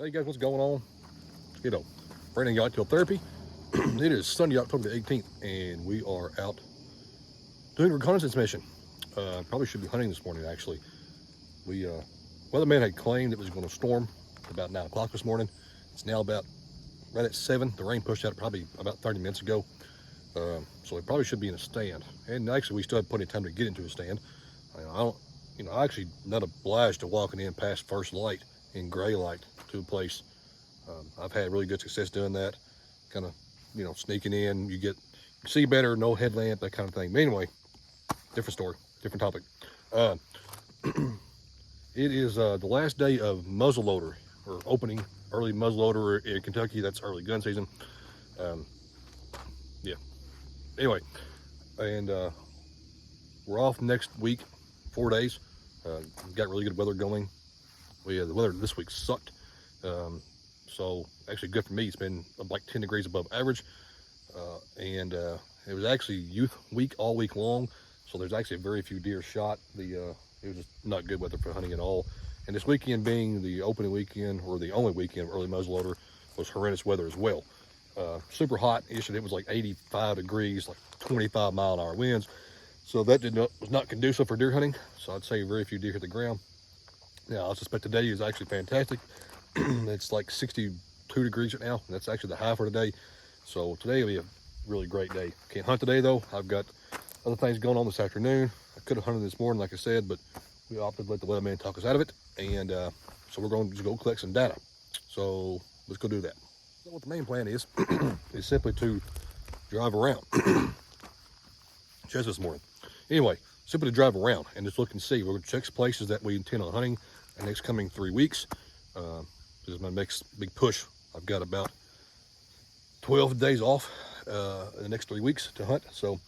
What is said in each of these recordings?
Hey guys, what's going on? Brandon got till therapy. It is Sunday, October the 18th, and we are out doing a reconnaissance mission. Probably should be hunting this morning, actually. Weatherman had claimed it was going to storm about 9 o'clock this morning. It's now about right at 7. The rain pushed out probably about 30 minutes ago. So it probably should be in a stand. And actually, we still have plenty of time to get into a stand. I actually not obliged to walking in past first light in gray light to a place. I've had really good success doing that. Kind of, sneaking in. You see better, no headlamp, that kind of thing. But anyway, different story, different topic. It is the last day of muzzleloader, or opening early muzzleloader in Kentucky. That's early gun season. Yeah. Anyway, and we're off next week, 4 days. Got really good weather going. The weather this week sucked. So actually good for me. It's been like 10 degrees above average. And it was actually youth week all week long. So there's actually very few deer shot. It was just not good weather for hunting at all. And this weekend being the opening weekend, or the only weekend of early muzzleloader, was horrendous weather as well. Super hot. It was like 85 degrees, like 25 mile-an-hour winds. So that was not conducive for deer hunting. So I'd say very few deer hit the ground. Now I suspect today is actually fantastic. It's like 62 degrees right now. And that's actually the high for today. So today will be a really great day. Can't hunt today though. I've got other things going on this afternoon. I could have hunted this morning, like I said, but we opted to let the weatherman talk us out of it. And so we're going to just go collect some data. So let's go do that. So what the main plan is, is simply to drive around. Just this morning. Anyway, simply to drive around and just look and see. We're going to check places that we intend on hunting the next coming 3 weeks. This is my next big push. I've got about 12 days off in the next 3 weeks to hunt. So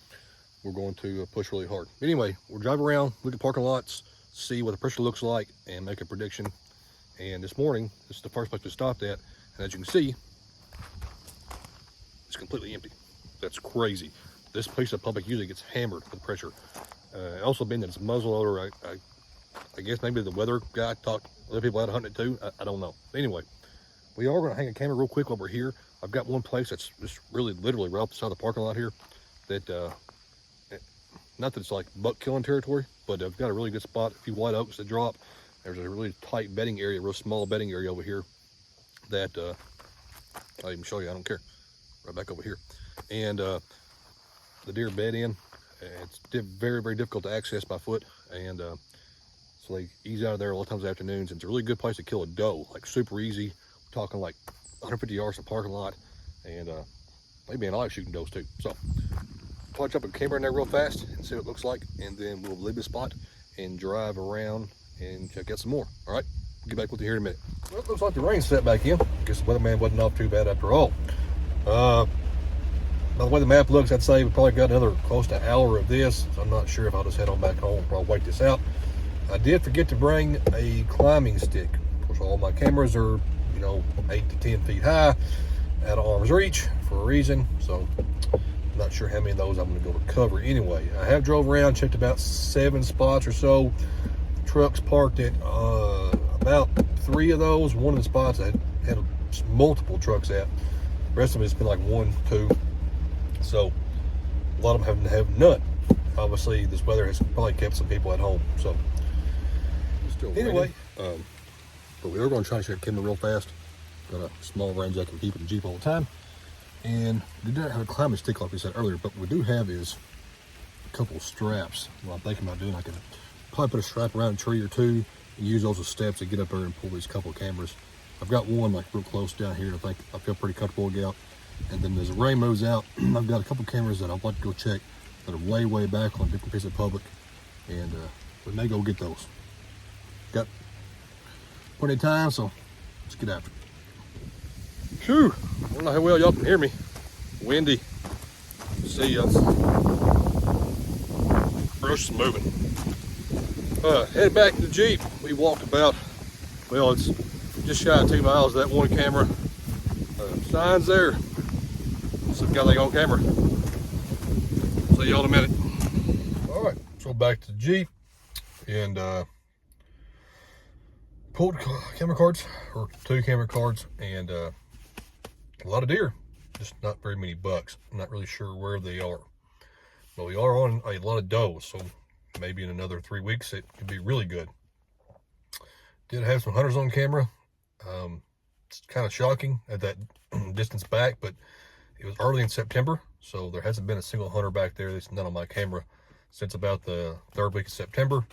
we're going to push really hard. Anyway, we'll drive around, look at parking lots, see what the pressure looks like, and make a prediction. And this morning, this is the first place we stopped at. And as you can see, it's completely empty. That's crazy. This piece of public usually gets hammered with pressure. Also being that it's a muzzleloader, I guess maybe the weather guy talked other people out hunting it too. I don't know. Anyway, we are going to hang a camera real quick over here. I've got one place that's just really literally right off the side of the parking lot here. That not that it's like buck killing territory, but I've got a really good spot. A few white oaks that drop. There's a really tight bedding area, real small bedding area over here that I'll even show you. I don't care. Right back over here, and the deer bed in. It's very, very difficult to access by foot, and so they ease out of there a lot of times afternoons. And it's a really good place to kill a doe, like super easy. We're talking like 150 yards from parking lot, and maybe I like shooting does too. So punch up a camera in there real fast and see what it looks like, and then we'll leave the spot and drive around and check out some more. All right, get back with you here in a minute. Well, it looks like the rain set back in. I guess the weatherman wasn't off too bad after all. By the way the map looks, I'd say we probably got another close to an hour of this. So I'm not sure if I'll just head on back home or I'll wait this out. I did forget to bring a climbing stick. Of course, all my cameras are, 8 to 10 feet high, out of arm's reach for a reason. So I'm not sure how many of those I'm going to go to cover anyway. I have drove around, checked about 7 spots or so. Trucks parked at about 3 of those. One of the spots I had multiple trucks at. The rest of it has been like 1, 2. So a lot of them have none. Obviously, this weather has probably kept some people at home. So anyway, but we are going to try to check camera real fast. Got a small range I can keep in the Jeep all the time. And we don't have a climbing stick like we said earlier, but what we do have is a couple of straps. What I'm thinking about doing, I can probably put a strap around a tree or two and use those as steps to get up there and pull these couple of cameras. I've got one like real close down here. I feel pretty comfortable to get out. And then as the rain moves out, I've got a couple cameras that I'd like to go check that are way, way back on a different piece of public. And we may go get those. Got plenty of time, so let's get after it. Phew, I don't know how well y'all can hear me. Windy. See us. Brush is moving. Headed back to the Jeep. We walked about, it's just shy of 2 miles. That one camera. Signs there. So got that on camera. See y'all in a minute. All right, so back to the Jeep, and pulled camera cards, or 2 camera cards, and a lot of deer, just not very many bucks. I'm not really sure where they are, but we are on a lot of does, so maybe in another 3 weeks it could be really good. Did have some hunters on camera. It's kind of shocking at that distance back, but it was early in September, so there hasn't been a single hunter back there that's not on my camera since about the 3rd week of September.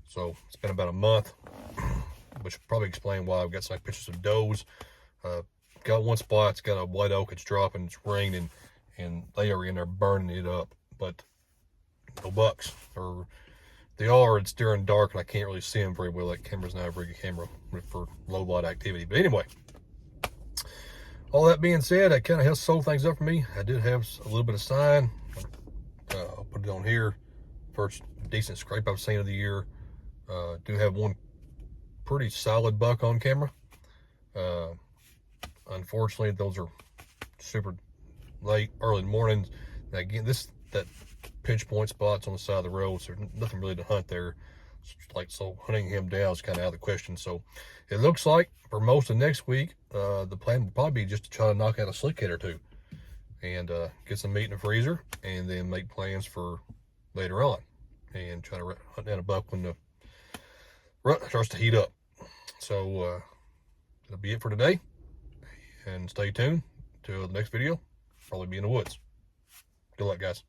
So it's been about a month, which probably explain why I've got some pictures of does. Got one spot, it's got a white oak, it's dropping, it's raining, and they are in there burning it up, but no bucks. Or they are, it's during dark and I can't really see them very well. That camera's not a very good camera for low light activity. But anyway, all that being said, that kind of helps sold things up for me. I did have a little bit of sign. I'll put it on here. First decent scrape I've seen of the year. Do have one pretty solid buck on camera. Unfortunately, those are super late, early mornings. Now again, that pinch point spot's on the side of the road, so there's nothing really to hunt there. So hunting him down is kind of out of the question. So it looks like for most of next week, the plan will probably be just to try to knock out a slick head or 2 and get some meat in the freezer, and then make plans for later on and try to hunt down a buck when the rut starts to heat up. So that'll be it for today, and stay tuned till the next video. Probably be in the woods. Good luck, guys.